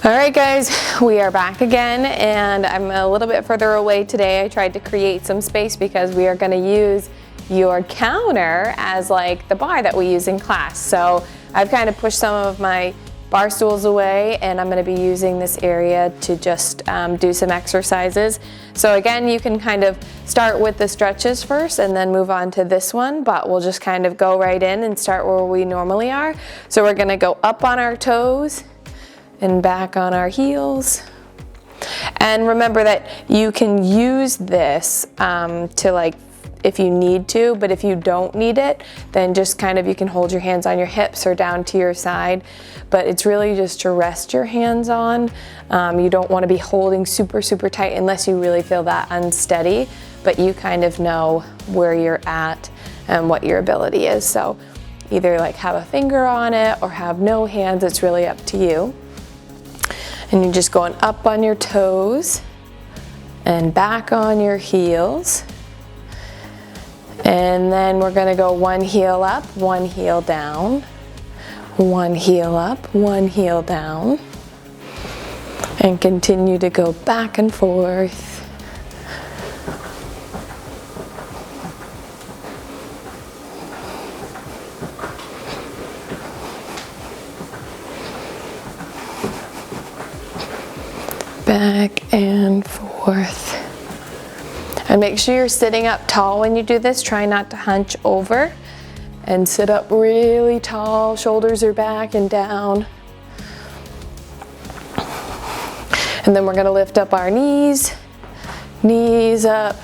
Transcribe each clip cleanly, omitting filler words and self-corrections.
All right guys, we are back again and I'm a little bit further away today. I tried to create some space because we are going to use your counter as like the bar that we use in class. So I've kind of pushed some of my bar stools away and I'm going to be using this area to just do some exercises. So again, you can kind of start with the stretches first and then move on to this one, but we'll just kind of go right in and start where we normally are. So we're going to go up on our toes and back on our heels. And remember that you can use this to like if you need to, but if you don't need it, then just kind of you can hold your hands on your hips or down to your side. But it's really just to rest your hands on. You don't want to be holding super tight unless you really feel that unsteady, but you kind of know where you're at and what your ability is. So either like have a finger on it or have no hands, it's really up to you. And you're just going up on your toes and back on your heels. And then we're gonna go one heel up, one heel down, one heel up, one heel down, and continue to go back and forth. Back and forth. And make sure you're sitting up tall when you do this. Try not to hunch over and sit up really tall. Shoulders are back and down. And then we're going to lift up our knees. Knees up.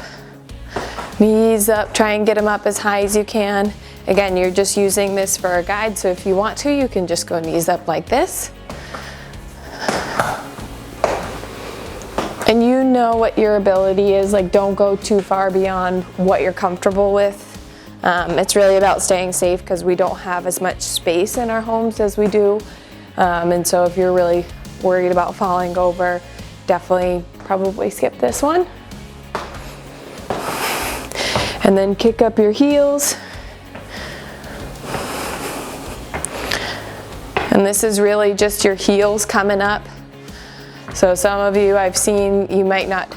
Knees up. Try and get them up as high as you can. Again, you're just using this for a guide, so if you want to, you can just go knees up like this. And you know what your ability is, like don't go too far beyond what you're comfortable with. It's really about staying safe because we don't have as much space in our homes as we do. And so if you're really worried about falling over, definitely probably skip this one. And then kick up your heels. And this is really just your heels coming up. So some of you I've seen, you might not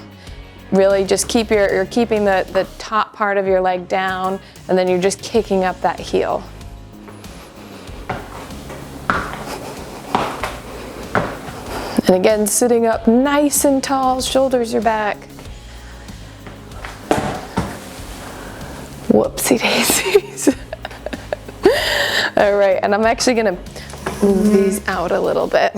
really just you're keeping the top part of your leg down and then you're just kicking up that heel. And again, sitting up nice and tall, shoulders are back. Whoopsie daisies. All right, and I'm actually gonna move these out a little bit.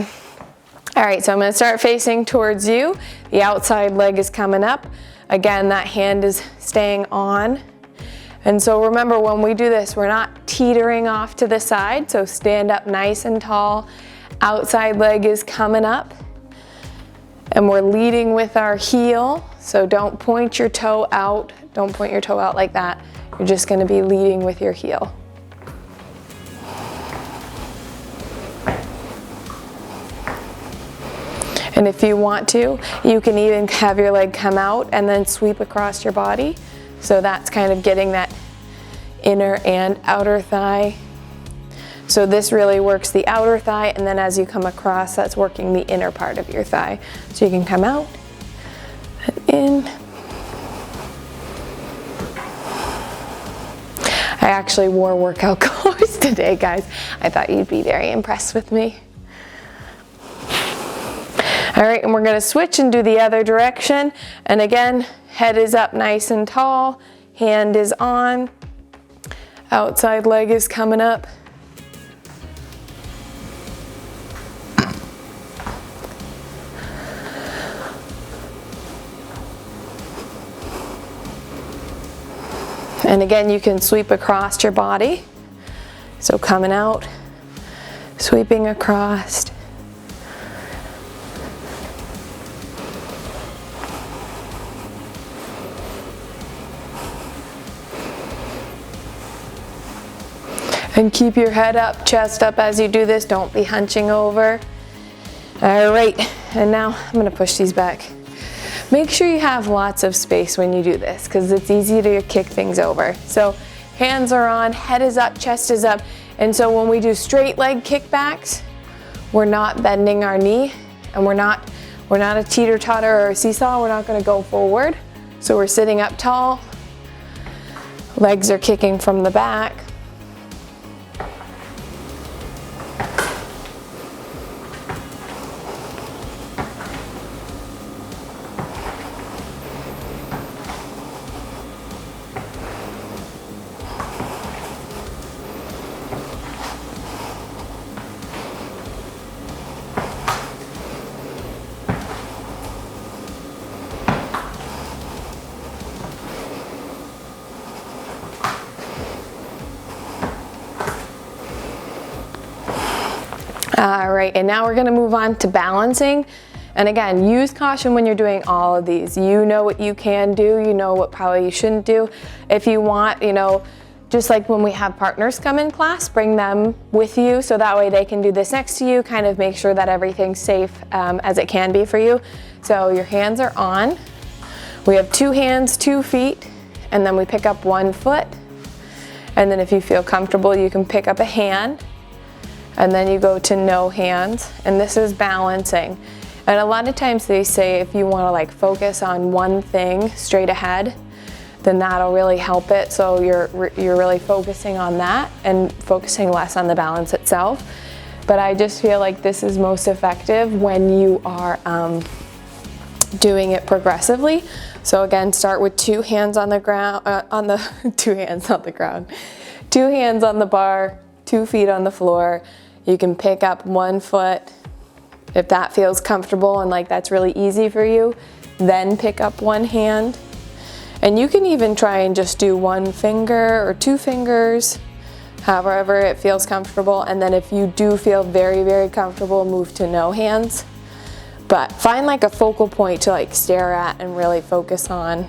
All right, so I'm going to start facing towards you. The outside leg is coming up. Again, that hand is staying on. And so remember, when we do this, we're not teetering off to the side. So stand up nice and tall. Outside leg is coming up. And we're leading with our heel. So don't point your toe out. Don't point your toe out like that. You're just going to be leading with your heel. And if you want to, you can even have your leg come out and then sweep across your body. So that's kind of getting that inner and outer thigh. So this really works the outer thigh, and then as you come across, that's working the inner part of your thigh. So you can come out and in. I actually wore workout clothes today, guys. I thought you'd be very impressed with me. All right, and we're going to switch and do the other direction. And again, head is up nice and tall, hand is on, outside leg is coming up. And again, you can sweep across your body. So coming out, sweeping across. And keep your head up, chest up as you do this. Don't be hunching over. All right, and now I'm gonna push these back. Make sure you have lots of space when you do this because it's easy to kick things over. So hands are on, head is up, chest is up. And so when we do straight leg kickbacks, we're not bending our knee and we're not a teeter-totter or a seesaw. We're not going to go forward. So we're sitting up tall, legs are kicking from the back. All right, and now we're gonna move on to balancing. And again, use caution when you're doing all of these. You know what you can do, you know what probably you shouldn't do. If you want, you know, just like when we have partners come in class, bring them with you so that way they can do this next to you, kind of make sure that everything's safe as it can be for you. So your hands are on. We have 2 hands, 2 feet, and then we pick up 1 foot. And then if you feel comfortable, you can pick up a hand. And then you go to no hands, and this is balancing. And a lot of times they say if you want to like focus on one thing straight ahead, then that'll really help it. So you're really focusing on that and focusing less on the balance itself. But I just feel like this is most effective when you are doing it progressively. So again, start with 2 hands on the ground, 2 hands on the ground, 2 hands on the bar, 2 feet on the floor. You can pick up 1 foot if that feels comfortable and like that's really easy for you. Then pick up 1 hand. And you can even try and just do 1 finger or 2 fingers, however it feels comfortable. And then if you do feel very, very comfortable, move to no hands. But find like a focal point to like stare at and really focus on.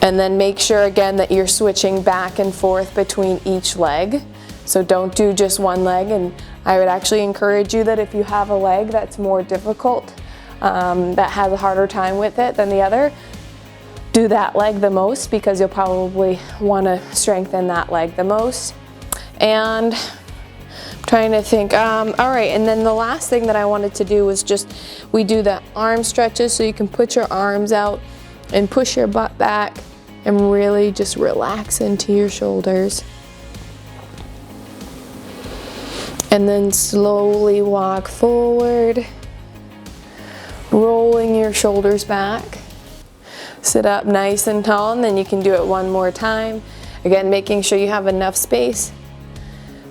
And then make sure again that you're switching back and forth between each leg. So don't do just 1 leg, and I would actually encourage you that if you have a leg that's more difficult, that has a harder time with it than the other, do that leg the most because you'll probably want to strengthen that leg the most. And I'm trying to think, all right, and then the last thing that I wanted to do was just, we do the arm stretches so you can put your arms out and push your butt back and really just relax into your shoulders. And then slowly walk forward, rolling your shoulders back. Sit up nice and tall, and then you can do it 1 more time. Again, making sure you have enough space.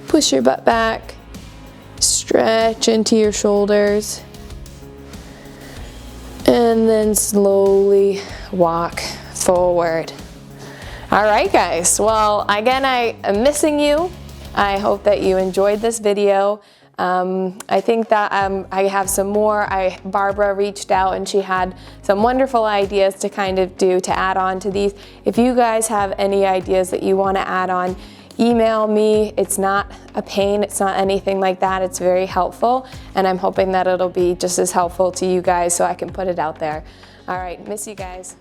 Push your butt back, stretch into your shoulders, and then slowly walk forward. All right, guys. Well, again, I am missing you. I hope that you enjoyed this video. I think that I have some more. Barbara reached out and she had some wonderful ideas to kind of do to add on to these. If you guys have any ideas that you want to add on, email me. It's not a pain. It's not anything like that. It's very helpful, and I'm hoping that it'll be just as helpful to you guys so I can put it out there. All right, miss you guys.